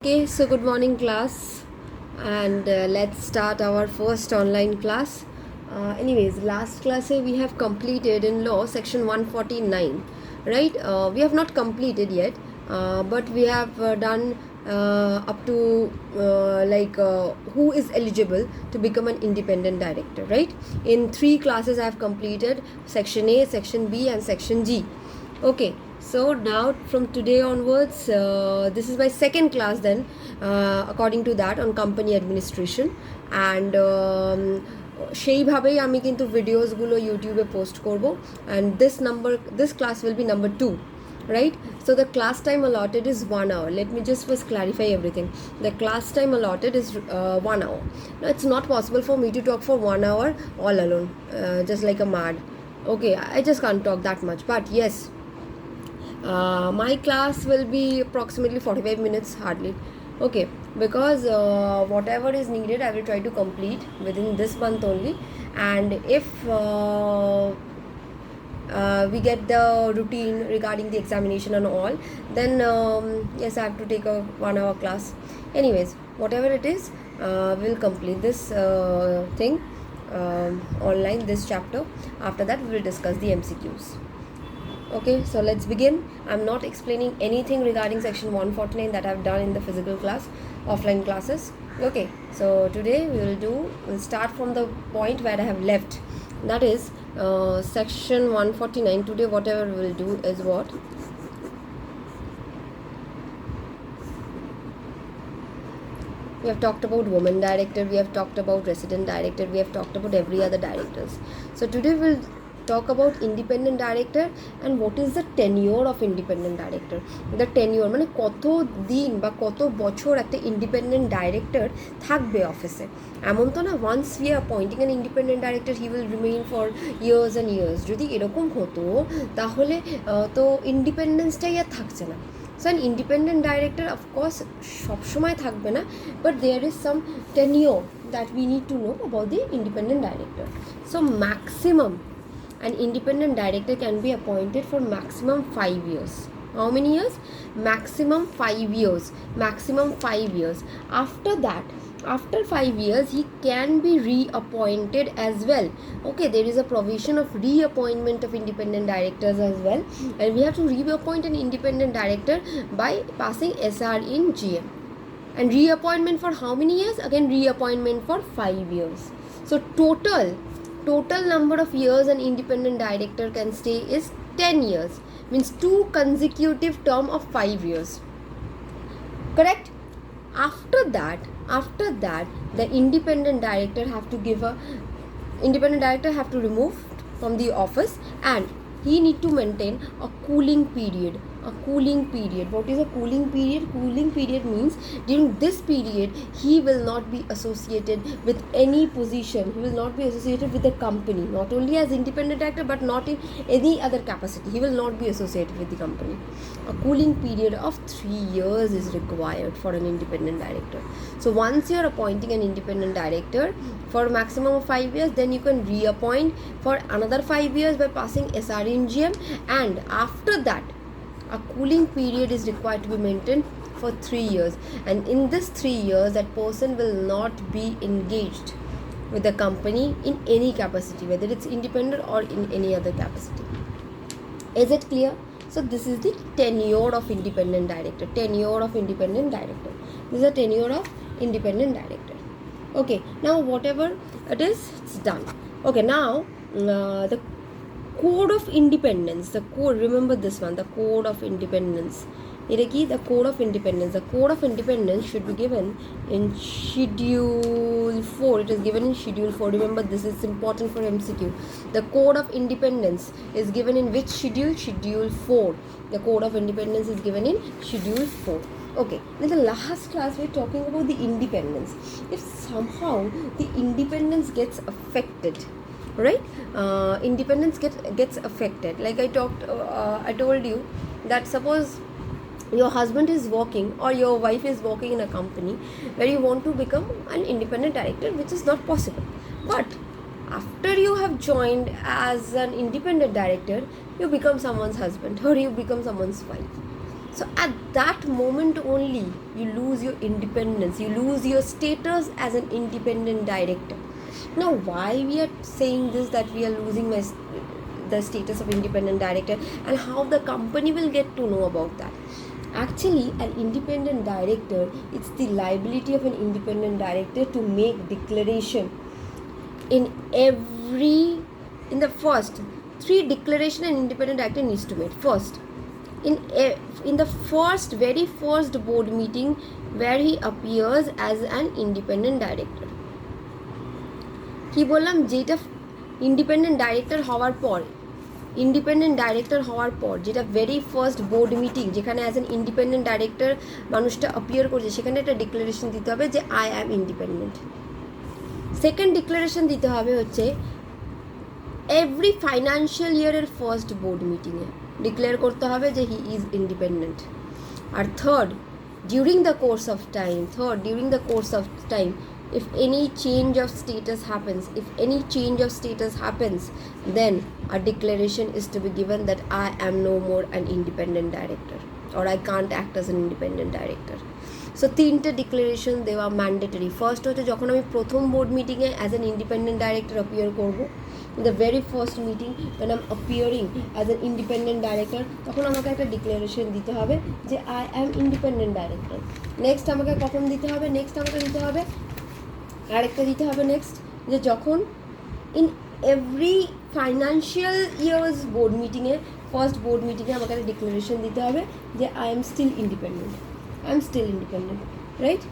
Okay, so good morning class, and let's start our first online class. Last class we have completed in law section 149, right? We have not completed yet, but we have done up to who is eligible to become an independent director, right? In 3 classes I have completed section A, section B, and section G. Okay, so now from today onwards, this is my second class then, according to that, on company administration. And সেইভাবেই আমি কিন্তু ভিডিওসগুলো ইউটিউবে post করব, and this class will be number 2, right? So the class time allotted is 1 hour. Let me just first clarify everything. The class time allotted is 1 hour. Now it's not possible for me to talk for 1 hour all alone, just like a mad. Okay, I just can't talk that much, but yes, my class will be approximately 45 minutes hardly. Okay, because whatever is needed I will try to complete within this month only. And if we get the routine regarding the examination and all, then yes, I have to take a 1 hour class. Anyways, whatever it is, we'll complete this thing online, this chapter. After that we will discuss the MCQs. Okay, so let's begin. I'm not explaining anything regarding section 149 that I've done in the physical class, offline classes. Okay, so today we'll start from the point where I have left. That is section 149. Today whatever we'll do is what? We have talked about woman director, we have talked about resident director, we have talked about every other directors. So today we'll talk about independent director and what is the tenure of independent director. The tenure মানে কত দিন বা কত বছর একটা independent director থাকবে অফিসে। এমন তো না once we are appointing an independent director he will remain for years and years. যদি এরকম হতো তাহলে তো ইন্ডিপেন্ডেন্সটাই আর থাকছে না। So an independent director of course সবসময় থাকবে না, but there is some tenure that we need to know about the independent director. So maximum an independent director can be appointed for maximum 5 years. How many years? Maximum 5 years. Maximum 5 years. After that, after 5 years he can be reappointed as well. Okay, there is a provision of reappointment of independent directors as well, and we have to reappoint an independent director by passing SR in GM. And reappointment for how many years? Again, reappointment for 5 years. So total number of years an independent director can stay is 10 years, means 2 consecutive term of 5 years, correct? After that the independent director have to remove from the office, and he need to maintain a cooling period. What is a cooling period? Cooling period means during this period he will not be associated with any position, he will not be associated with the company, not only as independent director but not in any other capacity, he will not be associated with the company. A cooling period of 3 years is required for an independent director. So once you are appointing an independent director for a maximum of 5 years, then you can reappoint for another 5 years by passing SR in GM, and after that a cooling period is required to be maintained for 3 years, and in this 3 years that person will not be engaged with the company in any capacity, whether it's independent or in any other capacity. Is it clear? So this is the tenure of independent director. This is the tenure of independent director. Okay, now whatever it is, it's done. Okay, now the code of independence, remember this one, the code of independence. The code of independence should be given in schedule 4. It is given in schedule 4. Remember, this is important for MCQ. The code of independence is given in which schedule? Schedule 4. The code of independence is given in schedule 4. Okay, in the last class we are talking about the independence. If somehow the independence gets affected, right? Independence gets affected. Like I told you that suppose your husband is working or your wife is working in a company where you want to become an independent director, which is not possible. But after you have joined as an independent director, you become someone's husband or you become someone's wife. So at that moment only you lose your independence, you lose your status as an independent director. Now why we are saying this, that we are losing the status of independent director, and how the company will get to know about that? Actually, an independent director, it's the liability of an independent director to make declaration in the first 3 declaration an independent director needs to make. First, in the very first board meeting where he appears as an independent director. কি বললাম, যেটা independent director হওয়ার পর যেটা very first board meeting, যেখানে as an independent director মানুষটা appear করছে, সেখানে একটা ডিক্লারেশন দিতে হবে যে I am independent. Second declaration দিতে হবে হচ্ছে এভরি ফাইন্যান্সিয়াল ইয়ারের ফার্স্ট বোর্ড মিটিংয়ে ডিক্লেয়ার করতে হবে যে হি ইজ ইন্ডিপেন্ডেন্ট। আর third, during the course of time if any change of status happens, then a declaration is to be given that I am no more an independent director, or I can't act as an independent director. So 3টে declaration দেওয়া mandatory. First হচ্ছে যখন আমি প্রথম board মিটিংয়ে as an independent director অপিয়ার করবো, in the very first meeting when I'm appearing as an independent director, তখন আমাকে একটা ডিক্লারেশন দিতে হবে যে I am independent director. Next আমাকে দিতে হবে নেক্সট যে যখন in every financial years board মিটিংয়ে, ফার্স্ট বোর্ড মিটিংয়ে আমাকে একটা ডিক্লারেশন দিতে হবে যে I am still independent, right?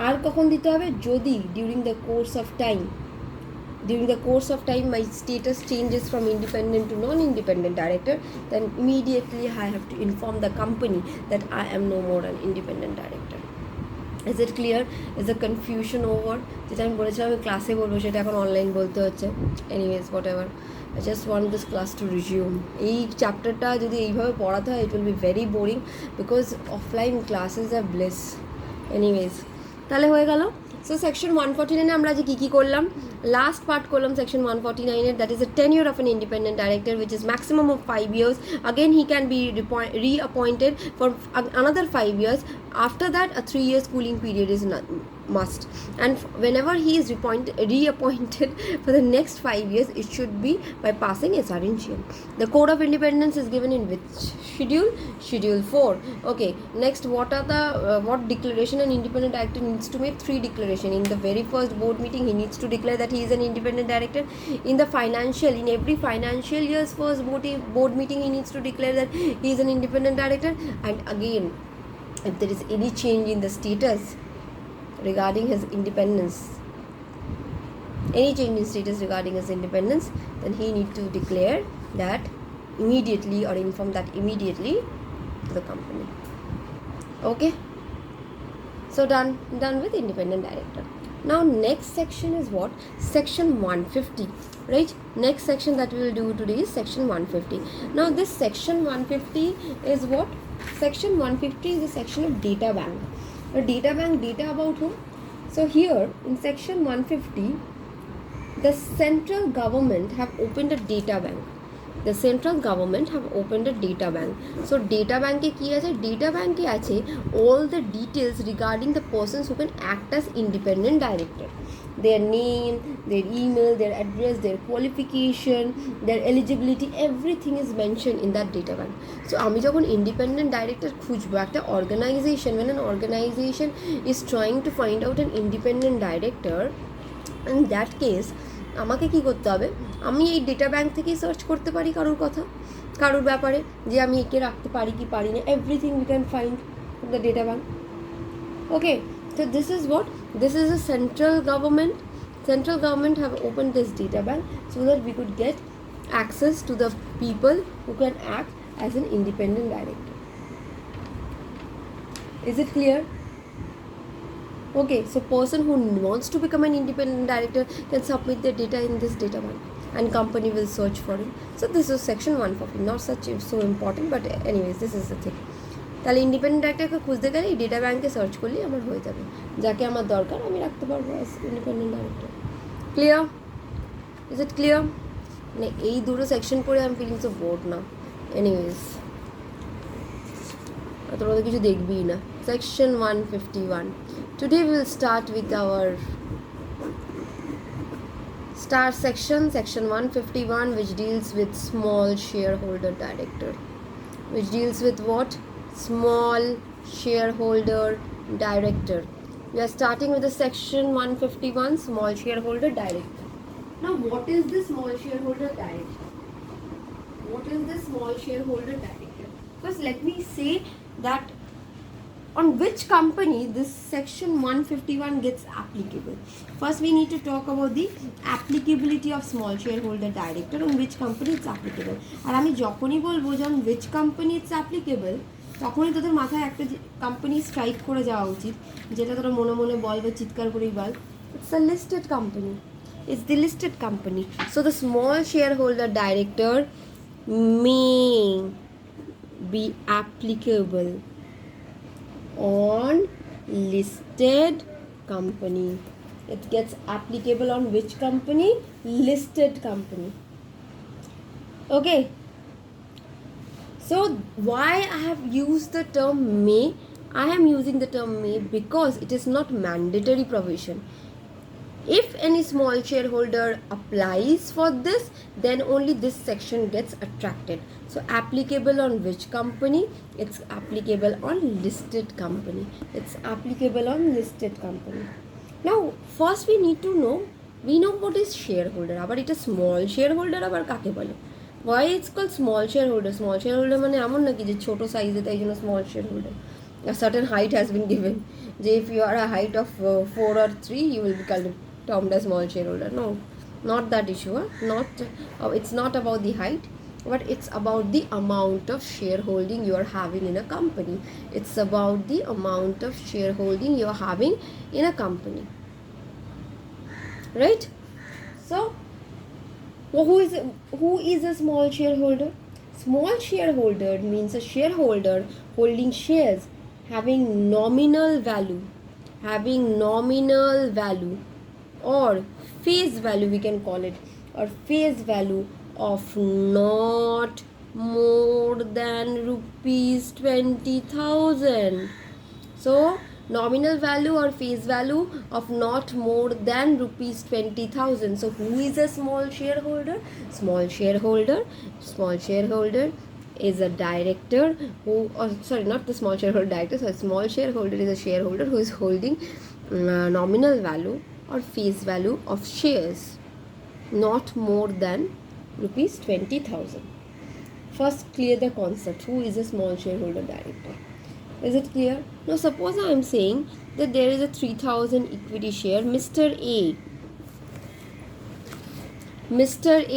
আর কখন দিতে হবে? যদি during the course of time my status changes from independent to non-independent director, then immediately I have to inform the company that I am no more an independent director. Is it clear? Is the confusion over? যেটা আমি বলেছিলাম আমি ক্লাসে বলবো, সেটা এখন online বলতে হচ্ছে। Anyways what ever, I just want this class to resume. এই চ্যাপ্টারটা যদি এইভাবে পড়াতে হয়, it will be very boring because offline classes are bliss. Anyways, তাহলে হয়ে গেল। সো সেকশন 149 আমরা যে কী করলাম, লাস্ট পার্ট করলাম section 149 that is a tenure of an independent director which is maximum of 5 years. Again he can be reappointed for another 5 years. After that a 3 years cooling period is must, and whenever he is reappointed for the next 5 years, it should be by passing SRNCM. The code of independence is given in which schedule 4. Okay, next what are the what declaration an independent director needs to make? 3 declaration. In the very first board meeting he needs to declare that he is an independent director. In every financial year's first board meeting he needs to declare that he is an independent director. And again, if there is any change in the status regarding his independence, then he need to declare that immediately, or inform that immediately to the company. Okay, so done with independent director. Now next section is what? Section 150, right? Next section that we will do today is section 150. Now this section 150 is what? Section 150 is a section of data bank. A data about whom? So here in section 150, the central government have opened a data bank. So data bank e ki ache? Data bank e ache all the details regarding the persons who can act as independent director. Their name, their email, their address, their qualification, their eligibility, everything is mentioned in that data bank. So আমি যখন independent director খুঁজবো একটা organization, when an organization is trying to find out an independent director, in that case আমাকে কি করতে হবে? আমি এই ডেটা ব্যাঙ্ক থেকেই সার্চ করতে পারি কারোর ব্যাপারে, যে আমি একে রাখতে পারি কি পারি না, everything we can find in the data bank. Okay, so this is a central government have opened this data bank so that we could get access to the people who can act as an independent director. Is it clear? Okay, so person who wants to become an independent director can submit their data in this data bank and company will search for it. So this is section 140, not so important, but anyways this is the thing. তাহলে independent ডাইরেক্টরকে খুঁজতে গেলে এই data ব্যাঙ্কে search করলেই আমার হয়ে যাবে, যাকে আমার দরকার আমি রাখতে পারবো as independent director. Clear? Is it clear? মানে এই দুটো সেকশন পড়ে আমি ফিলিং সো বোর্ড না। এনিওয়েজ তোমরা তো কিছু দেখবেই না। Section 151. Today we will start with our star section 151, which deals with small shareholder director. Which deals with what? Small shareholder director. We are starting with the section 151, small shareholder director. Now, what is the small shareholder director? What is the small shareholder director? First, let me say that on which company this section 151 gets applicable. First, we need to talk about the applicability of small shareholder director, on which company it's applicable. আর আমি যখনই বলবো যে on which company it's applicable, তখনই তোদের মাথায় একটা company strike করে যাওয়া উচিত, যেটা তোরা মনে মনে বল বা চিৎকার করেই বল, it's a listed company. It's the listed company. So the small shareholder director may be applicable on listed company. It gets applicable on which company? Listed company. Okay. So why I have used the term may? I am using the term may because it is not mandatory provision. If any small shareholder applies for this, then only this section gets attracted. So applicable on which company? It's applicable on listed company. It's applicable on listed company. Now first we need to know, we know what is shareholder, abar এটা small shareholder আবার কাকে বলে? Why it's called small shareholder? Small shareholder মানে এমন নাকি যে ছোট সাইজে তাই জন্য small shareholder. A certain height has been given. যে if you are a height of 4 or 3, you will be termed as small shareholder. No, not that issue. Not it's not about the height, but it's about the amount of shareholding you are having in a company. It's about the amount of shareholding you are having in a company, right? So who is a small shareholder? Small shareholder means a shareholder holding shares having nominal value or face value, we can call it, or face value of not more than rupees 20,000. So nominal value or face value of not more than rupees 20,000. So who is a small shareholder? Small shareholder is a director who, sorry, not the small shareholder director, so a small shareholder is a shareholder who is holding nominal value or face value of shares not more than rupees 20,000. First clear the concept, who is a small shareholder director. Is it clear? Now suppose I am saying that there is a 3,000 equity share. Mr.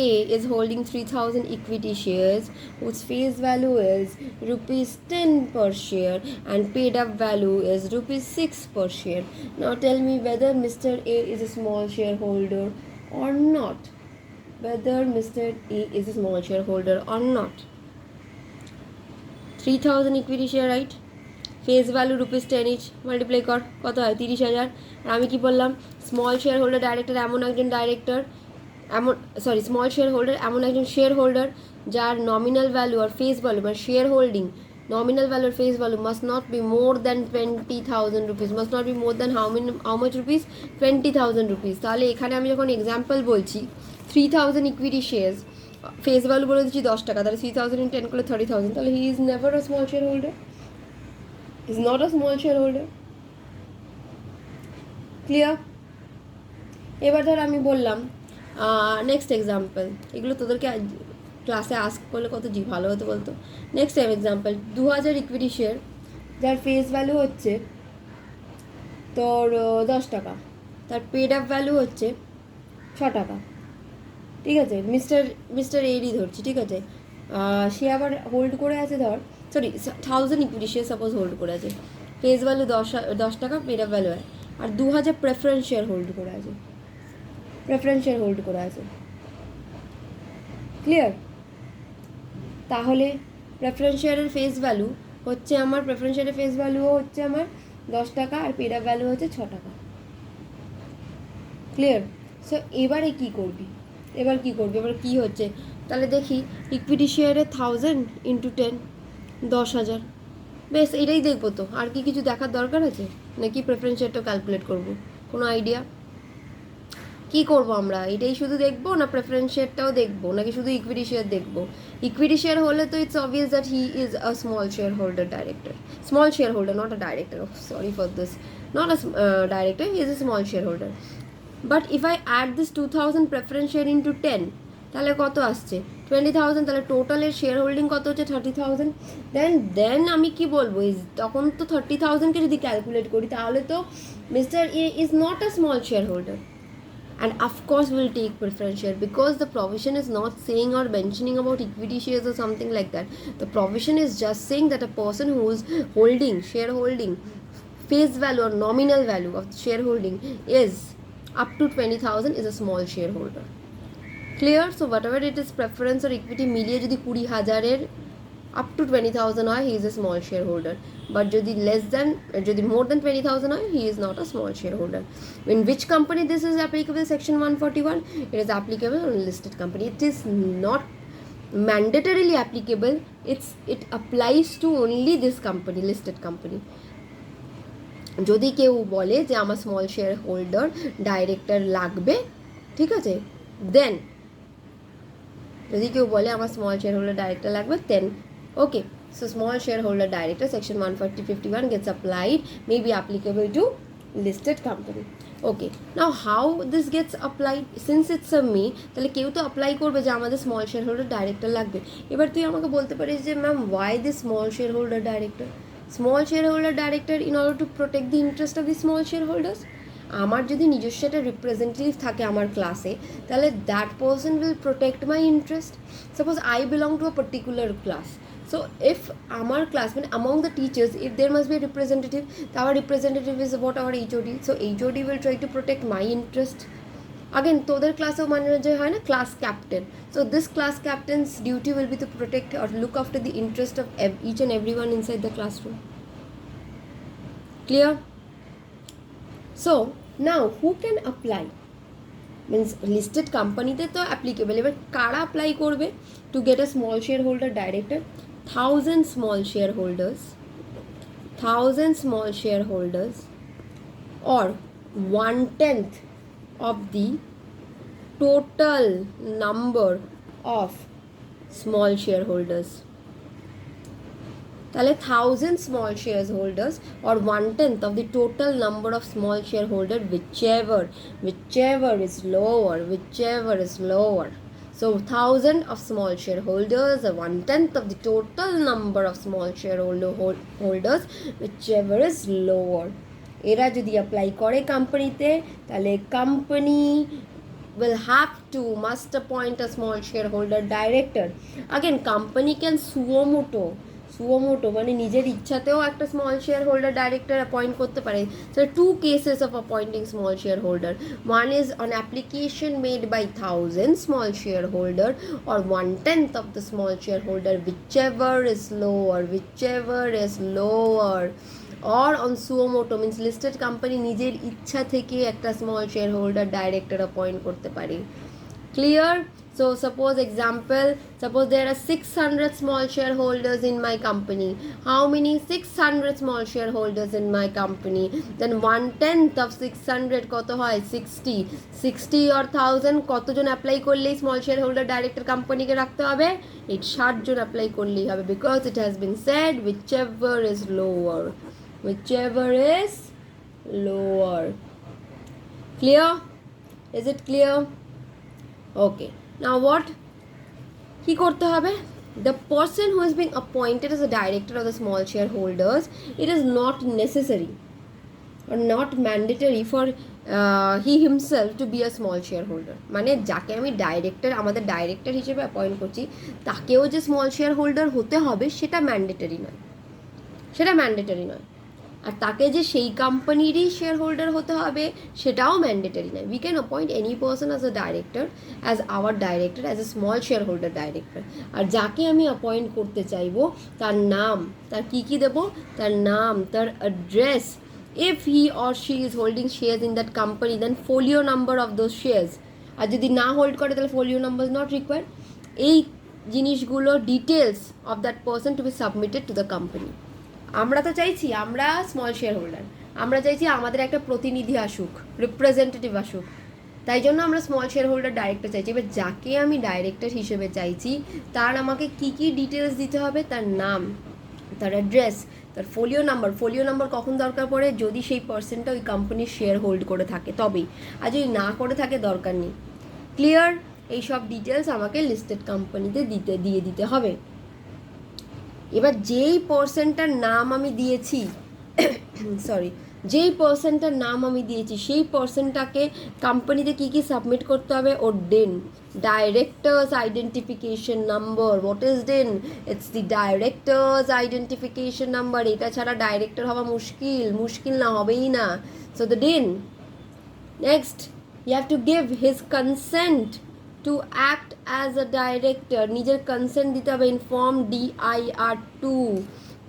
A is holding 3,000 equity shares whose face value is rupees 10 per share and paid up value is rupees 6 per share. Now tell me whether Mr. A is a small shareholder or not. Whether Mr. A is a small shareholder or not. 3,000 equity share, right? Face value rupees 10 each, multiply কর, কত হয়? 30,000. আর আমি কি বললাম? Small shareholder director এমন একজন director, small share holder এমন একজন শেয়ার হোল্ডার যার নমিনাল ভ্যালু আর ফেস ভ্যালু বা share holding, nominal value or face value must not be more than 20,000 rupees. Must not be more than how much rupees? 20,000 rupees. তাহলে এখানে আমি যখন example বলছি 3,000 equity shares, face value বলে দিচ্ছি 10 টাকা, তাহলে 3,000 in 10 করলে 30,000, তাহলে he is never a small share holder, is not a small shareholder. Clear? এবার ধর আমি বললাম নেক্সট এক্সাম্পল, এগুলো তোদেরকে ক্লাসে আস্ক করলে কত ভালো হতো বলতো। নেক্সট এক্সাম্পল, 2,000 ইকুইটি শেয়ার যার ফেস ভ্যালু হচ্ছে তোর 10 টাকা, তার পেড আপ ভ্যালু হচ্ছে 6 টাকা, ঠিক আছে? মিস্টার এডি ধরছি, ঠিক আছে? সে আবার হোল্ড করে আছে ধর, sorry 1,000 equity share suppose hold করে আছে, ফেস ভ্যালু 10 টাকা, পেড আপ ভ্যালু হয়, আর 2,000 প্রেফারেন্স শেয়ার হোল্ড করে আছে, ক্লিয়ার? তাহলে প্রেফারেন্স শেয়ারের ফেস ভ্যালু হচ্ছে আমার, প্রেফারেন্স শেয়ারের ফেস ভ্যালুও হচ্ছে আমার 10 টাকা আর পেড আপ ভ্যালু হচ্ছে 6 টাকা, ক্লিয়ার? সো এবারে কি করবি, এবার কি হচ্ছে, তাহলে দেখি ইকুইটি শেয়ারে 1,000 ইন্টু 10, 10,000, বেশ এটাই দেখবো তো, আর কি কিছু দেখার দরকার আছে নাকি প্রেফারেন্স শেয়ারটা ক্যালকুলেট করবো? কোনো আইডিয়া? কি করব আমরা, এটাই শুধু দেখবো না প্রেফারেন্স শেয়ারটাও দেখবো নাকি শুধু ইকুইটি শেয়ার দেখবো? ইকুইটি শেয়ার হলে তো it's obvious that he is a small shareholder director, small shareholder, not a director, sorry for this, not a director, he is a small shareholder. But if I add this 2000 preference share into 10, তাহলে কত আসছে? 20,000, তাহলে টোটালের share holding কত হচ্ছে? 30,000। দেন আমি কি বলবো, তখন তো 30,000কে যদি ক্যালকুলেট করি তাহলে তো mister A is not a small share holder, and of course we'll take preference share because the provision is not saying or mentioning about equity shares or something like that. The provision is just saying that a person who is holding shareholding face value or nominal value of the shareholding is up to 20,000 is a small shareholder. Clear? So whatever it is preference or equity মিলিয়ে যদি 20,000 up to 20,000 হয়, he is a small shareholder. But যদি more than 20,000 হয়, he is not a small shareholder. In which company this is applicable? Section 141. It is applicable on listed company. It is not mandatorily applicable. It applies to only this company, listed company. যদি কেউ বলে যে আমার small shareholder director লাগবে, ঠিক আছে, দেন যদি কেউ বলে আমার স্মল শেয়ার হোল্ডার ডাইরেক্টর লাগবে, দেন okay, so small shareholder director section 14051 gets applied, may be applicable to listed company. Okay, now how this gets applied? Since it's a me, তাহলে কেউ তো অ্যাপ্লাই করবে যে আমাদের স্মল শেয়ার হোল্ডার ডাইরেক্টর লাগবে। এবার তুই আমাকে বলতে পারিস যে ma'am why this small shareholder director? Small shareholder director in order to protect the interest of the small share holders. আমার যদি নিজস্ব একটা রিপ্রেজেন্টেটিভ থাকে আমার ক্লাসে, তাহলে that person will protect my interest. Suppose I belong to a particular class, so if our class, among the teachers, if there must be a representative, our representative is what our HOD, so HOD will try to protect my interest. Again তোদের ক্লাসেও মানে যে হয় না class captain, so this class captain's duty will be to protect or look after the interest of each and everyone inside the classroom. Clear? So now who can apply? Means listed company তে তো applicable, এবার কারা apply করবে to get a small shareholder director? 1,000 small shareholders or 1/10 of the total number of small shareholders. তাহলে 1,000 small shareholders or 1/10 of the total number of small shareholder, whichever is lower. So 1,000 of small shareholders or 1/10 of the total number of small shareholders, whichever is lower. এরা যদি apply করে কোম্পানিতে, তাহলে company must appoint a small shareholder director. Again, company can suo moto মানে নিজের ইচ্ছাতেও একটা small shareholder director appoint করতে পারে। So 2 cases of appointing small shareholder. One is on application made by 1,000 small shareholder or 1/10 of the small shareholder, whichever is lower. Or on suo moto means listed company নিজের ইচ্ছা থেকে একটা small shareholder director appoint করতে পারে। Clear? So suppose there are 600 small shareholders in my company. How many? 600 small shareholders in my company. Then 1/10 of 600 কত হয়? 60 or 1,000 কতজন apply করলেই স্মল শেয়ার হোল্ডার ডাইরেক্টর কোম্পানিকে রাখতে হবে? 60 জন অ্যাপ্লাই করলেই হবে, because it has been said whichever is lower. Clear? Is it clear? Okay, now what কি করতে হবে? The person who is being appointed as a director of the small shareholders, it is not necessary or not mandatory for he himself to be a small shareholder. মানে যাকে আমি আমাদের director হিসেবে appoint করছি, তাকেও যে স্মল শেয়ার হোল্ডার হতে হবে সেটা ম্যান্ডেটরি নয়। আর তাকে যে সেই কোম্পানিরই শেয়ার হোল্ডার হতে হবে সেটাও ম্যান্ডেটরি নয়। We can appoint any person as a director, as our director, as a small shareholder director. আর যাকে আমি অ্যাপয়েন্ট করতে চাইবো তার নাম, তার কী দেবো, তার নাম, তার address, if he or she is holding shares in that company, then folio number of those shares. আর যদি না হোল্ড করে তাহলে folio number is not required. এই জিনিসগুলো details of that person to be submitted to the company. আমরা তো চাইছি, আমরা স্মল শেয়ার হোল্ডার, আমরা চাইছি আমাদের একটা প্রতিনিধি আসুক, রিপ্রেজেন্টেটিভ আসুক, তাই জন্য আমরা স্মল শেয়ার হোল্ডার ডাইরেক্টর চাইছি। এবার যাকে আমি ডাইরেক্টর হিসেবে চাইছি তার আমাকে কি কি ডিটেলস দিতে হবে, তার নাম, তার অ্যাড্রেস, তার ফোলিও নাম্বার কখন দরকার পড়ে, যদি সেই পার্সনটা ওই কোম্পানির শেয়ার হোল্ড করে থাকে তবেই, আর যদি না করে থাকে দরকার নেই। ক্লিয়ার? এইসব ডিটেলস আমাকে লিস্টেড কোম্পানিতে দিয়ে দিতে হবে। এবার যেই পার্সনটার নাম আমি দিয়েছি সেই পার্সনটাকে কোম্পানিতে কী কী সাবমিট করতে হবে, or DIN, director's identification number. What is DIN? It's the director's identification number. এটা ছাড়া ডাইরেক্টর হওয়া মুশকিল না, হবেই না। So the DIN. Next, you have to give his consent to act as a director. নিজের কনসেন্ট দিতে হবে ইন ফর্ম DIR2।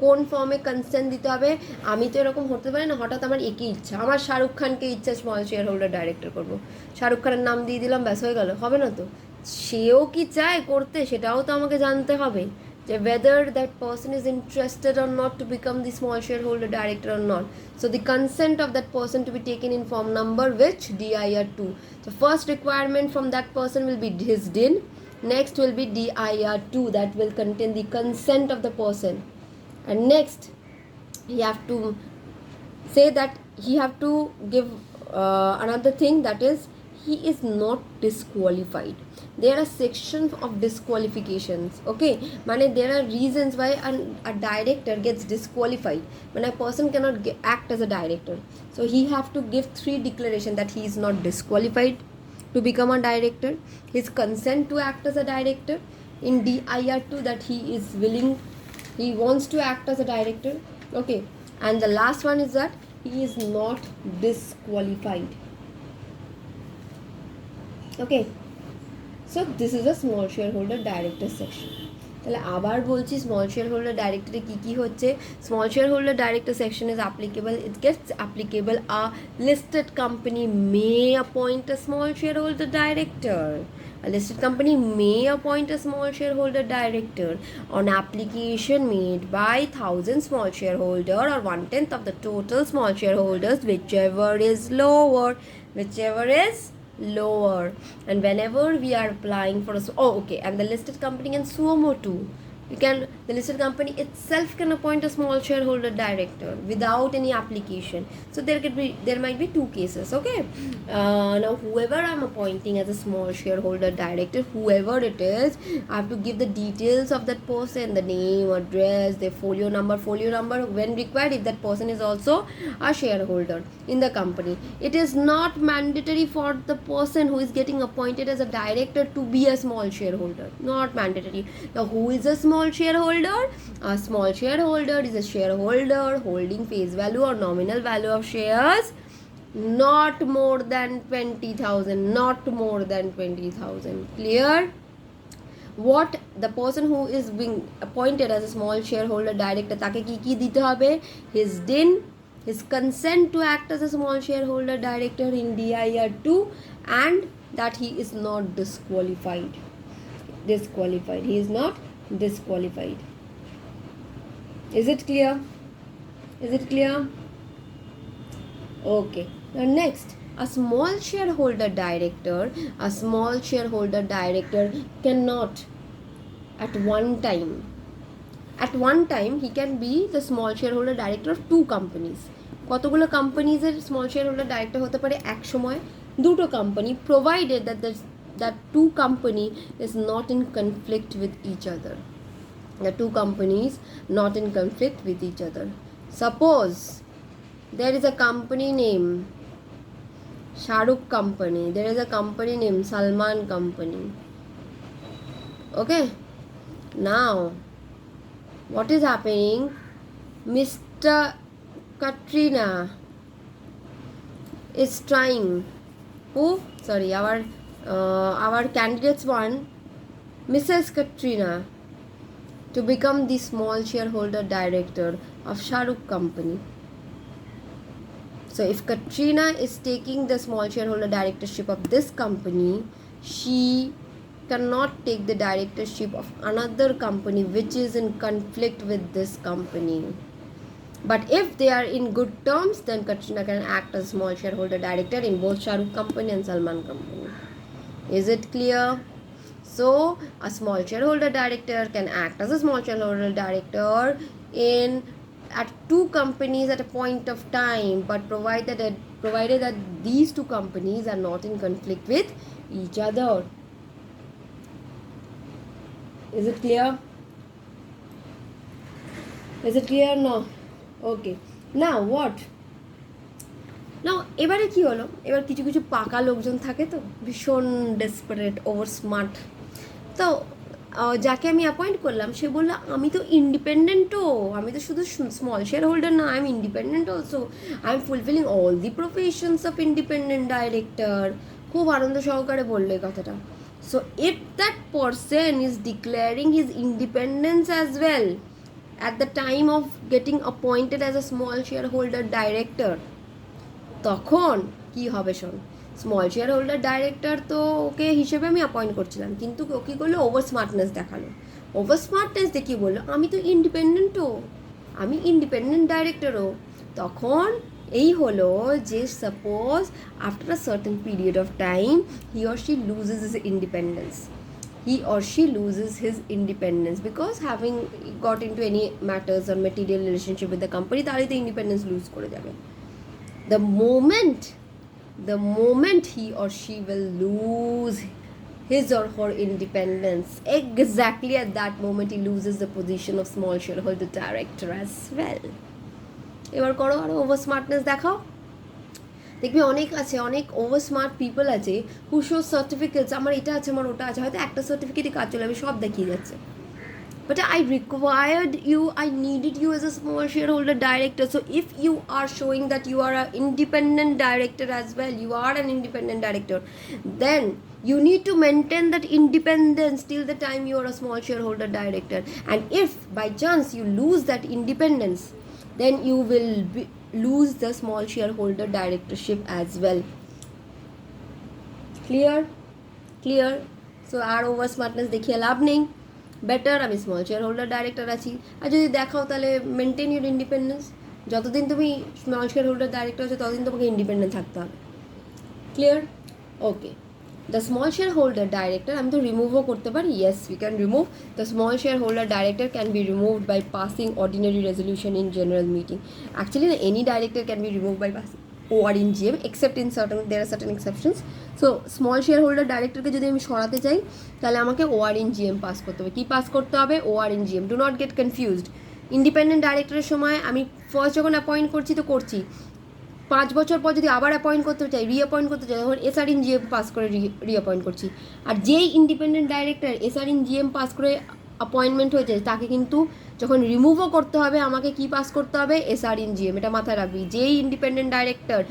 কোন ফর্মে কনসেন্ট দিতে হবে? আমি তো এরকম হতে পারে না হঠাৎ আমার একই ইচ্ছা, আমার শাহরুখ খানকে ইচ্ছা স্মল শেয়ার হোল্ডার ডাইরেক্টর করবো, শাহরুখ খানের নাম দিয়ে দিলাম, ব্যাস হয়ে গেল, হবে না তো। সেও কি চায় করতে, সেটাও তো আমাকে জানতে হবে যে whether that person is interested or not to become the small shareholder director or not. So the consent of that person to be taken in form number which DIR2. So first requirement from that person will be his DIN. Next will be DIR2 that will contain the consent of the person. And next he have to say that he have to give another thing, that is he is not disqualified. There are sections of disqualifications, okay, mane there are reasons why a director gets disqualified, when a person cannot act as a director. So he have to give 3 declaration that he is not disqualified to become a director, his consent to act as a director in DIR2, that he wants to act as a director, okay, and the last one is that he is not disqualified. Okay, so this is a small shareholder director section. তাহলে আবার বলছি small share holder ডাইরেক্টরে কী কী হচ্ছে। Small shareholder director section is applicable, it gets applicable a listed company May appoint a small shareholder director. A listed company may appoint a small shareholder director on application made by 1,000 small shareholder or 1/10 of the total small shareholders, whichever is lower. And whenever we are applying for and the listed company can sue more too. The listed company itself can appoint a small shareholder director without any application. So there might be 2 cases, okay. Now whoever I'm appointing as a small shareholder director, whoever it is, I have to give the details of that person, the name, address, their folio number when required, if that person is also a shareholder in the company. It is not mandatory for the person who is getting appointed as a director to be a small shareholder, not mandatory. Now who is a small shareholder? A small shareholder is a shareholder holding face value or nominal value of shares not more than 20,000. Clear? What the person who is being appointed as a small shareholder director, take ki dite hobe? His DIN, his consent to act as a small shareholder director in DIR2, and that he is not disqualified. He is not disqualified. Is it clear? Okay. Now next, a small shareholder director cannot at one time he can be the small shareholder director of 2 companies. কতগুলো কোম্পানিজের small shareholder director হতে পারে এক সময়? 2টো company, provided that 2 company is not in conflict with each other. The 2 companies not in conflict with each other. Suppose there is a company name Shahrukh company, there is a company name Salman company, okay. Now what is happening? Mr. Katrina is trying, our candidates one, Mrs. Katrina, to become the small shareholder director of Shahrukh company. So if Katrina is taking the small shareholder directorship of this company, she cannot take the directorship of another company which is in conflict with this company. But if they are in good terms, then Katrina can act as small shareholder director in both Shah Rukh company and Salman company. Is it clear? So a small shareholder director can act as a small shareholder director in at two companies at a point of time, but provided that these two companies are not in conflict with each other. Is it clear? Is it clear? No. Okay. Now what? নাও এবারে কি হলো, এবার কিছু কিছু পাকা লোকজন থাকে তো ভীষণ ডেসপারেট, ওভার স্মার্ট। তো যাকে আমি অ্যাপয়েন্ট করলাম সে বললো আমি তো ইন্ডিপেন্ডেন্টও, আমি তো শুধু স্মল শেয়ার হোল্ডার না, I am independent also, I am fulfilling all the professions of independent director. খুব আনন্দ সহকারে বললো এই কথাটা। So if that person is declaring his independence as well at the time of getting appointed as a small shareholder director, তখন কি হবে শোন, small shareholder director তো ওকে হিসেবে আমি অ্যাপয়েন্ট করছিলাম, কিন্তু ও কী করলো, ওভার স্মার্টনেস দেখালো। ওভার স্মার্টনেস দেখিয়ে বললো আমি তো ইন্ডিপেন্ডেন্টও, আমি ইন্ডিপেন্ডেন্ট ডাইরেক্টরও। তখন এই হলো যে suppose after a certain period of time he or she loses his independence, he or she loses his independence because having got into any matters or material relationship with the company, তাহলে তো independence loose করে যাবে। the moment he or she will lose his or her independence, exactly at that moment he loses the position of small shareholder director as well. এবার করো আরো over smartness দেখাও। দেখবি অনেক আছে, অনেক ওভার স্মার্ট পিপল আছে হু শো সার্টিফিকেটস, আমার এটা আছে, আমার ওটা আছে, হয়তো একটা সার্টিফিকেটই কাজ চলে যাবে, সব দেখিয়ে যাচ্ছে। But I required you, I needed you as a small shareholder director. So if you are showing that you are an independent director as well, you are an independent director, then you need to maintain that independence till the time you are a small shareholder director. And if by chance you lose that independence, then you will lose the small shareholder directorship as well. Clear? So R over smartness দেখিয়ে লাভ নেই, better আমি small shareholder director আছি। আর যদি দেখাও তাহলে maintain your independence, যতদিন তুমি small shareholder director আছো ততদিন তোমাকে ইন্ডিপেন্ডেন্ট থাকতে হবে। Clear? Okay. The small shareholder director আমি তো রিমুভও করতে পারি, yes we can remove the small shareholder director, can be removed by passing ordinary resolution in general meeting. Actually না, any director can be remove by passing OR in GM except in certain, there are certain exceptions. So small shareholder ডাইরেক্টরকে যদি আমি সরাতে চাই তাহলে আমাকে OR in GM pass করতে হবে। কী pass করতে হবে? OR in GM। Do not get confused. Independent ডাইরেক্টরের সময় আমি ফার্স্ট যখন অ্যাপয়েন্ট করছি তো করছি, 5 বছর পর যদি আবার অ্যাপয়েন্ট করতে চাই, রিঅ্যাপয়েন্ট করতে চাই, তখন SR in GM পাস করে রিঅ্যাপয়েন্ট করছি। আর যেই independent director SR in GM pass করে অ্যাপয়েন্টমেন্ট হয়েছে তাকে কিন্তু যখন রিমুভও করতে হবে আমাকে কি পাস করতে হবে? SR in GM। এটা মাথায় রাখবি, যেই ইন্ডিপেন্ডেন্ট ডাইরেক্টর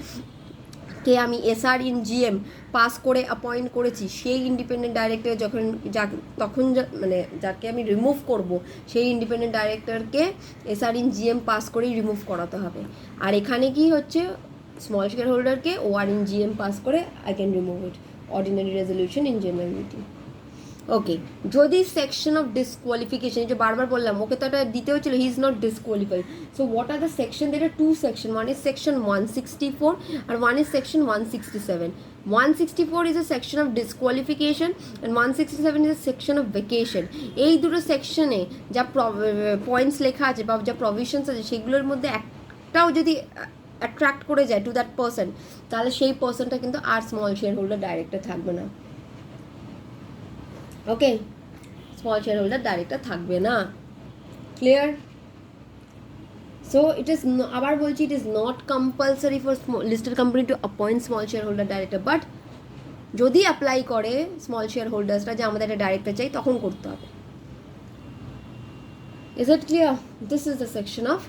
কে আমি SR in GM পাস করে অ্যাপয়েন্ট করেছি সেই ইন্ডিপেন্ডেন্ট ডাইরেক্টর যখন তখন মানে যাকে আমি রিমুভ করব সেই ইন্ডিপেন্ডেন্ট ডাইরেক্টরকে SR in GM পাস করেই রিমুভ করাতে হবে। আর এখানে কি হচ্ছে, স্মল শেয়ার হোল্ডারকে OR in GM পাস করে I can remove it, ordinary resolution in general meeting. Okay, যদি সেকশন অফ ডিসকোয়ালিফিকেশন, যে বারবার বললাম ওকে তো এটা দিতে হচ্ছিল, he is not disqualified. So what are the section? There are two section, one is section 164 আর one is section 167। 164 is a section of disqualification and 167 is a section of vacation. এই দুটো সেকশনে যা পয়েন্টস লেখা আছে বা যা provisions আছে সেগুলোর মধ্যে একটাও যদি অ্যাট্রাক্ট করে যায় টু দ্যাট পার্সন, তাহলে সেই পার্সনটা কিন্তু আর স্মল শেয়ার হোল্ডার ডাইরেক্টর থাকবে না। ওকে, স্মল শেয়ার হোল্ডার ডাইরেক্টর থাকবে না। ক্লিয়ার? সো ইট ইজ, আবার বলছি, it is not compulsory for listed company two appoint small shareholder director, but যদি অ্যাপ্লাই করে স্মল শেয়ার হোল্ডার্সরা যে আমাদের একটা ডাইরেক্টর চাই, তখন করতে হবে। Is it clear? This is the section of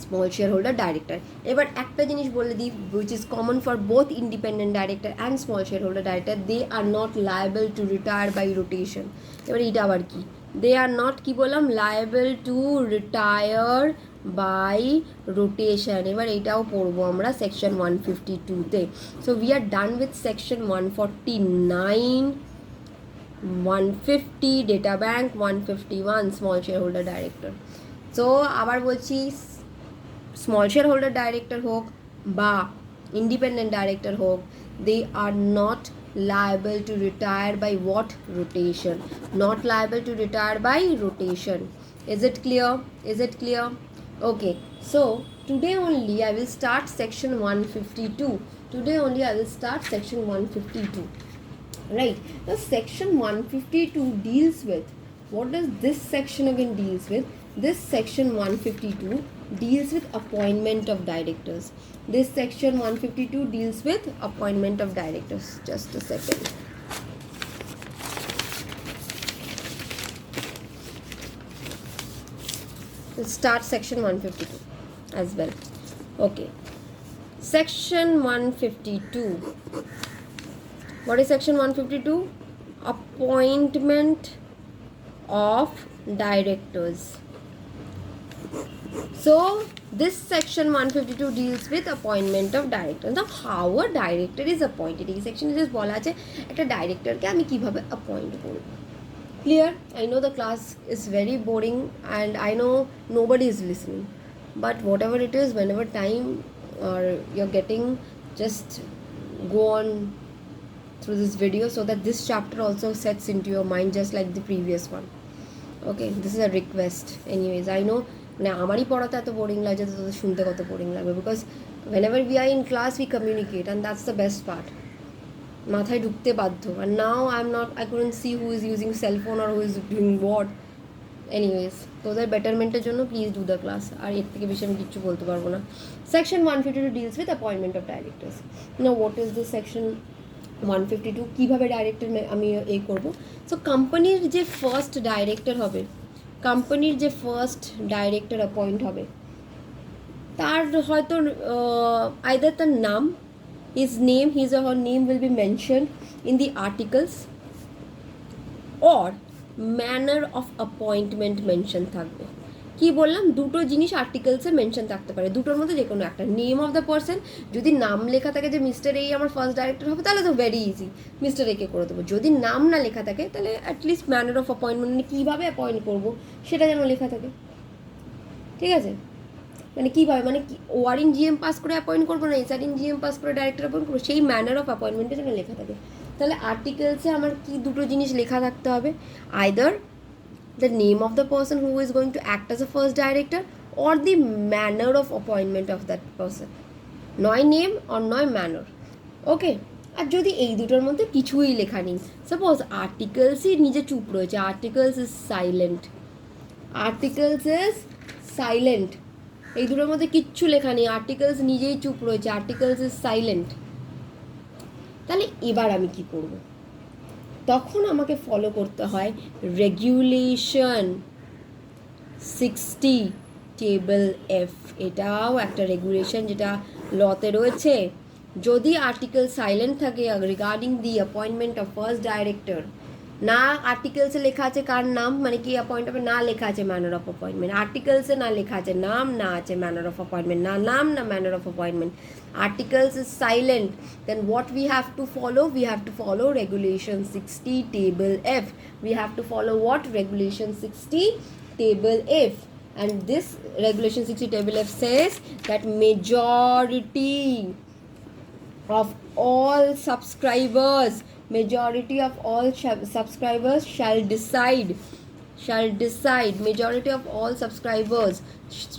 small shareholder director. এবার একটা জিনিস বলে দিই, which is common for both independent director and small shareholder director, they are not liable to retire by rotation. এবার এইটা আবার কি? They are not, কি বললাম, liable to retire by rotation. এবার এইটাও পড়বো আমরা সেকশন 152-তে। So we are done with section 149, 150 data bank, 151 small shareholder director. সো আবার বলছি, স্মল শেয়ার হোল্ডার ডাইরেক্টর হোক বা ইন্ডিপেন্ডেন্ট ডাইরেক্টর হোক, they are not liable to retire by what? Rotation. Not liable to retire by rotation. Is it clear? Is it clear? Okay, so today only I will start section 152. Today only I will start section 152. Right, now section 152 deals with, what does this section again deals with? This section 152 deals with appointment of directors. This section 152 deals with appointment of directors. Just a second. Let's start section 152 as well. Okay, section 152. What is section 152? Appointment of directors. So this section 152 deals with appointment of directors. Now how a director is appointed? এই সেকশনে just বলা আছে একটা ডাইরেক্টরকে আমি কিভাবে appoint করব। Clear? I know the class is very boring and I know nobody is listening, but whatever it is, whenever time or you're getting, just go on through this video so that this chapter also sets into your mind just like the previous one. Okay, this is a request. Anyways, I know মানে আমারই পড়াতে এত boring লাগছে, তো তোদের শুনতে কত boring লাগবে, because whenever we are in class we communicate and that's the best part. মাথায় ঢুকতে বাধ্য, and now I couldn't see who is using cell phone or who is doing what. Anyways, তোদের বেটারমেন্টের জন্য প্লিজ ডু দ্য ক্লাস, আর এর থেকে বেশি আমি কিচ্ছু বলতে পারবো না। Section 152 deals with appointment of directors. Now what is this section 152? কীভাবে ডাইরেক্টর আমি এই করবো? সো কোম্পানির যে ফার্স্ট ডাইরেক্টর হবে, কোম্পানির যে ফার্স্ট ডাইরেক্টর অ্যাপয়েন্ট হবে, তার হয়তো আইদার তার নাম, his name, his or her name will be mentioned in the articles, or manner of appointment mention থাকবে। কি বললাম, দুটো জিনিস আর্টিকেলসে মেনশন থাকতে পারে, দুটোর মধ্যে যে কোনো একটা। নেম অফ দ্য পার্সন, যদি নাম লেখা থাকে যে মিস্টার এই আমার ফার্স্ট ডাইরেক্টর হবে, তাহলে তো ভেরি ইজি, মিস্টার একে করে দেবো। যদি নাম না লেখা থাকে তাহলে অ্যাটলিস্ট ম্যানার অফ অ্যাপয়েন্টমেন্ট, মানে কীভাবে অ্যাপয়েন্ট করবো সেটা যেন লেখা থাকে। ঠিক আছে, মানে কীভাবে, মানে ওআর ইন জিএম পাস করে অ্যাপয়েন্ট করবো না এসআর ইন জিএম পাস করে ডাইরেক্টর অ্যাপয়েন্ট করবো, সেই ম্যানার অফ অ্যাপয়েন্টমেন্টে যেন লেখা থাকে। তাহলে আর্টিকেলসে আমার কি দুটো জিনিস লেখা থাকতে হবে, either the name of the person who is going to act as a first director or the manner of appointment of that person, নয় নেম or নয় ম্যানার। ওকে, আর যদি এই দুটোর মধ্যে কিছুই লেখা নেই, সাপোজ আর্টিকেলসই নিজে চুপ রয়েছে, articles is silent, articles is silent, এই দুটোর মধ্যে কিচ্ছু লেখা নেই, আর্টিকেলস নিজেই চুপ রয়েছে, আর্টিকেলস ইজ সাইলেন্ট, তাহলে এবার আমি কি করব? তখন আমাকে ফলো করতে হয় রেগুলেশন 60 টেবল এফ। এটাও একটা রেগুলেশন যেটা লতে রয়েছে। যদি আর্টিকেল সাইলেন্ট থাকে regarding the appointment of first director, না আর্টিকেলসে লেখা আছে কার নাম, মানে কি অ্যাপয়েন্ট হবে, না লেখা আছে ম্যানার অফ অ্যাপয়েন্টমেন্ট, আর্টিকেলসে না লেখা আছে নাম, না আছে ম্যানার অফ অ্যাপয়েন্টমেন্ট, না নাম না manner of appointment, articles is silent, then what we have to follow? We have to follow regulation 60 table F. We have to follow what? Regulation 60 table F. And this regulation 60 table F says that majority of all subscribers shall decide, majority of all subscribers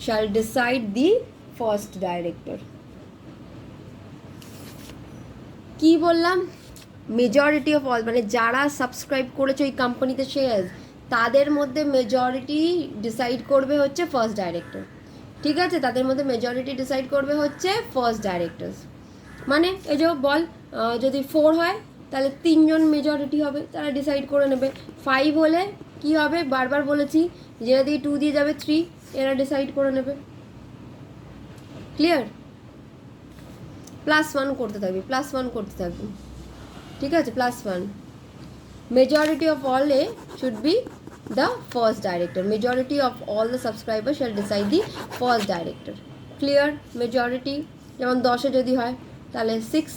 shall decide the first director. কি বললাম, majority of all, মানে যারা subscribe করেছে ওই কোম্পানিতে share, তাদের মধ্যে majority decide করবে হচ্ছে ফার্স্ট ডাইরেক্টর। ঠিক আছে, তাদের মধ্যে মেজরিটি ডিসাইড করবে হচ্ছে ফার্স্ট ডাইরেক্টরস। মানে এই যে বল, যদি 4 হয় তাহলে 3 জন মেজরিটি হবে, তারা ডিসাইড করে নেবে। 5 হলে কি হবে, বারবার বলেছি, যেটা দিয়ে 2 দিয়ে যাবে 3, এরা ডিসাইড করে নেবে। ক্লিয়ার? +1 করতে থাকবি, +1 করতে থাকবি। ঠিক আছে, +1। Majority of all A should be the first director, majority of all the subscriber shall decide the first director. Clear? Majority যেমন 10-এ যদি হয় তাহলে 6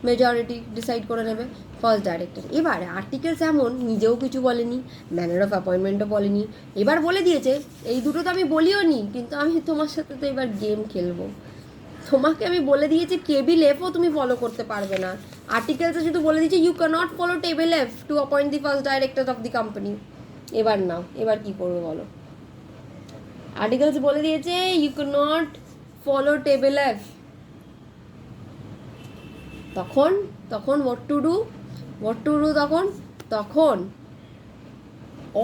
মেজরিটি ডিসাইড করে নেবে, ফার্স্ট ডাইরেক্টর। এবার আর্টিকেলস এমন নিজেও কিছু বলেনি, ম্যানার অফ অ্যাপয়েন্টমেন্টও বলেনি, এবার বলে দিয়েছে এই দুটো তো আমি বলিও নি, কিন্তু আমি তোমার সাথে তো এবার গেম খেলবো, তোমাকে আমি বলে দিয়েছি টেবিল এফও তুমি ফলো করতে পারবে না। আর্টিকেলসে শুধু বলে দিয়েছে you cannot follow table F to appoint the first director of the company. এবার নাও, এবার কি করবে বলো? আর্টিকেলস বলে দিয়েছে you cannot follow table F, তখন তখন হোয়াট টু ডু তখন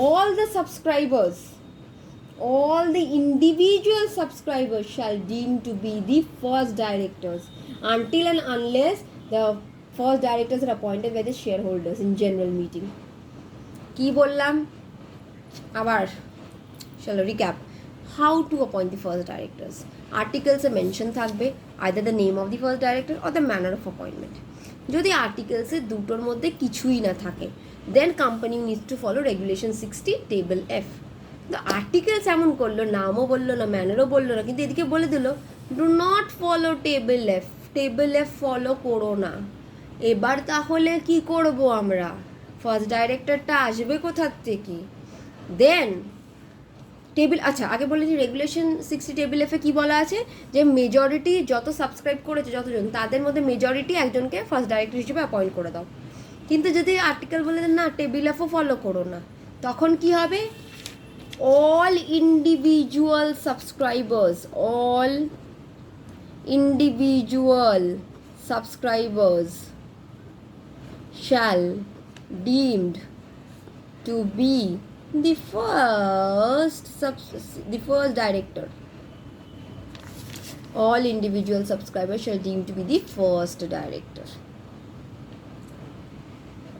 all the subscribers, all the individual subscribers shall deem to be the first directors until and unless the first directors are appointed by the shareholders in general meeting. কি বললাম আবার, চলো recap. How to appoint the first directors? Articles A mention থাকবে either the name of the first director or the manner of appointment. যদি আর্টিকেলসে দুটোর মধ্যে কিছুই না থাকে, then company needs to follow regulation 60 table F. তো আর্টিকেলস এমন করলো, নামও বললো না, ম্যানারও বললো না, কিন্তু এদিকে বলে দিল do not follow table F, table F follow করো না। এবার তাহলে কি করব আমরা? ফার্স্ট ডাইরেক্টরটা আসবে কোথার থেকে? দেন টেবিল, আচ্ছা আগে বলেছি রেগুলেশন 60 টেবিল এফে কী বলা আছে, যে মেজরিটি যত সাবস্ক্রাইব করেছে যতজন, তাদের মধ্যে মেজরিটি একজনকে ফার্স্ট ডাইরেক্টর হিসেবে অ্যাপয়েন্ট করে দাও। কিন্তু যদি আর্টিকেল বলে দেন না টেবিল এফও ফলো করো না, তখন কি হবে? all individual subscribers shall deemed to be the first director. All individual subscribers shall deemed to be the first director.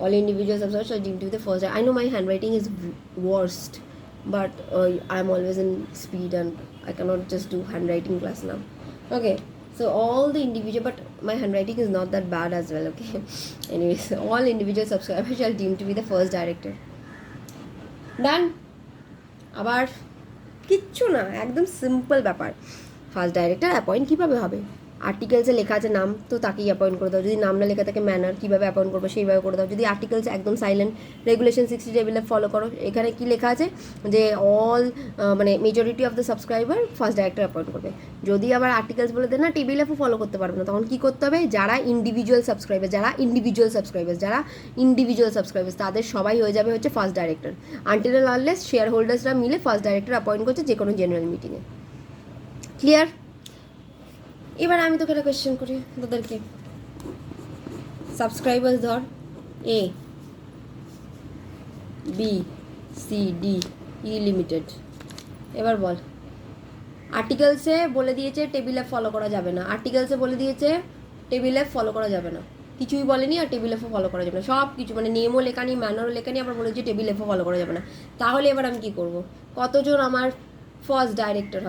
All individual subscribers shall deemed to be the first. I know my handwriting is worst, but I'm always in speed and I cannot just do handwriting class now. Okay, so all the individual, but my handwriting is not that bad as well, okay. Anyways, all individual subscribers shall deemed to be the first director. Done. আবার কিচ্ছু না, একদম simple ব্যাপার। First director appoint কীভাবে হবে? আর্টিকেলসে লেখা আছে নাম, তো তাকেই অ্যাপয়েন্ট করে দাও। যদি নাম না লেখা থাকে ম্যানার কীভাবে অ্যাপয়েন্ট করবো সেইভাবে করে দাও। যদি আর্টিকেলস একদম সাইলেন্ট, রেগুলেশন 60 টেবিলে ফলো করো। এখানে কি লেখা আছে যে অল মানে majority of the subscriber first director appoint করবে। যদি আবার আর্টিকেলস বলে দেয় না টেবিল এফও ফলো করতে পারবে না, তখন কী করতে হবে? যারা ইন্ডিভিজুয়াল সাবস্ক্রাইবার্স তাদের সবাই হয়ে যাবে হচ্ছে first director, until and unless শেয়ার হোল্ডার্সরা মিলে ফার্স্ট ডাইরেক্টর অ্যাপয়েন্ট করছে যে কোনো জেনারেল মিটিংয়ে। ক্লিয়ার? এবার আমি তোকে একটা কোয়েশ্চেন করি তোদেরকে। সাবস্ক্রাইবার্স ধর A B C D E limited. এবার বল, আর্টিকেলসে বলে দিয়েছে টেবিল এফ ফলো করা যাবে না, কিছুই বলেনি, আর টেবিল এফও ফলো করা যাবে না, সব কিছু মানে নেমও লেখানি, ম্যানারও লেখানি, আবার বলেছে টেবিল এফও ফলো করা যাবে না। তাহলে এবার আমি কী করবো? কতজন আমার ফার্স্ট ডাইরেক্টর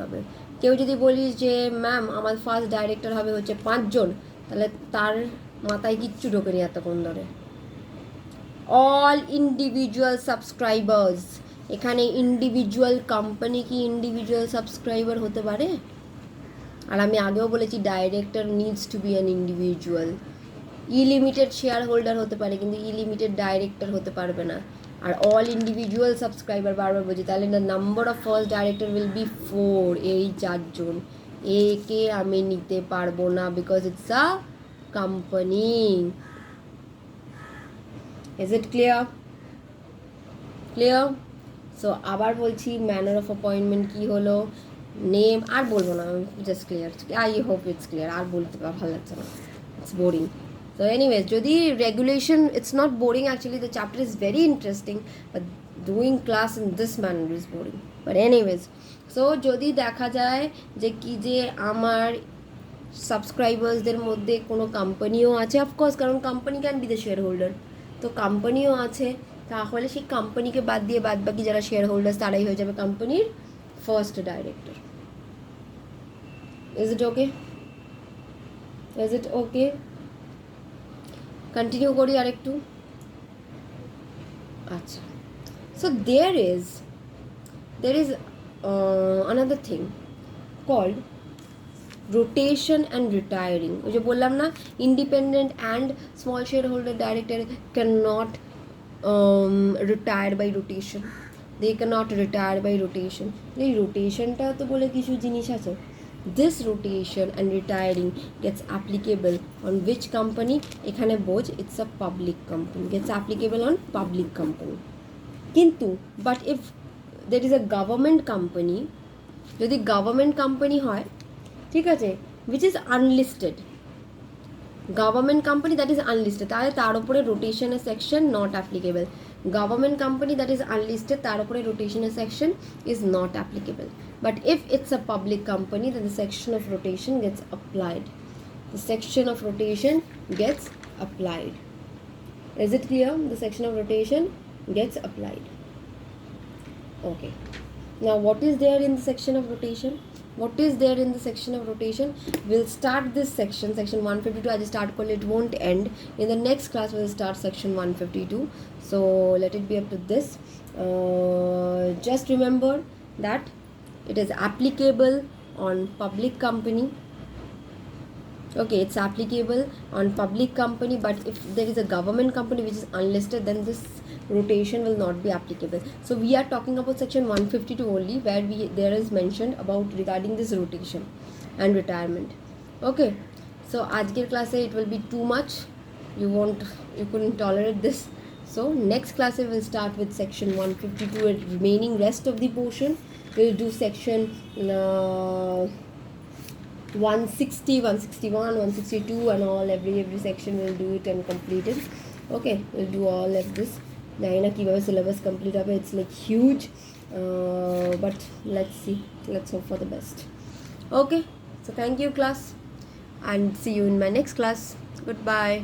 হবে? কেউ যদি বলিস যে ম্যাম আমার ফার্স্ট ডাইরেক্টর হবে হচ্ছে 5 জন, তাহলে তার মাথায় কিচ্ছু ঢোকেনি এতক্ষণ ধরে। অল ইন্ডিভিজুয়াল সাবস্ক্রাইবার্স, এখানে ইন্ডিভিজুয়াল কোম্পানি কি ইন্ডিভিজুয়াল সাবস্ক্রাইবার হতে পারে? আর আমি আগেও বলেছি director needs to be an individual. Limited share holder হতে পারে, কিন্তু লিমিটেড ডাইরেক্টর হতে পারবে না। আর অল ইন্ডিভিজুয়াল সাবস্ক্রাইবার বারবার বলছি, তাহলে না number of first director will be 4, এই 4 জন। একে আমি নিতে পারবো না, because it's a company. Is it clear? So আবার বলছি, ম্যানার অফ অ্যাপয়েন্টমেন্ট কী হলো, নেম, আর বলবো না, just clear. I hope it's clear, আর বলতে ভালো লাগছে না, ইটস বোরিং। So anyways, যদি regulation, it's not boring actually, the chapter is very interesting, but doing class in this manner is boring. But anyways, so যদি দেখা যায় যে কি যে আমার সাবস্ক্রাইবার্সদের মধ্যে কোনো কোম্পানিও আছে, অফকোর্স, কারণ company can be the share holder, তো কোম্পানিও আছে, তাহলে সেই কোম্পানিকে বাদ দিয়ে বাদ বাকি যারা শেয়ার হোল্ডার্স তারাই হয়ে যাবে কোম্পানির first director. Is it okay? Continue করি আরেকটু। আচ্ছা, so there is another thing called rotation and retiring. ওই যে বললাম না, independent and small shareholder director cannot retire by rotation. They cannot retire by rotation. এই রোটেশনটা তো বলে কিছু জিনিস আছে. This rotation and retiring gets applicable on which company? এখানে বোঝ, it's a public company. Gets applicable on public company. কিন্তু but if there is a government company, যদি গভর্নমেন্ট কোম্পানি হয়, ঠিক আছে, which is unlisted, government company that is unlisted, তাহলে তার উপরে রোটেশনের section not applicable. Government company that is unlisted, তার উপরে রোটেশনের section is not applicable. But if it's a public company, then the section of rotation gets applied. The section of rotation gets applied. Is it clear? The section of rotation gets applied. Okay. Now what is there in the section of rotation? What is there in the section of rotation? We'll start this section 152. I just start call it won't end. In the next class we'll start section 152. So let it be up to this. Just remember that it is applicable on public company. Okay, it's applicable on public company, but if there is a government company which is unlisted, then this rotation will not be applicable. So we are talking about section 152 only, where there is mentioned about regarding this rotation and retirement. Okay, so ajker class it will be too much, you couldn't tolerate this. So next class we will start with section 152 and remaining rest of the portion. We'll do section 160, 161, 162 and all, every section we'll do it and complete it. Okay, we'll do all of this. জানি না কীভাবে syllabus complete হবে, it's like huge, but let's see, let's hope for the best. Okay, so thank you class and see you in my next class. Goodbye.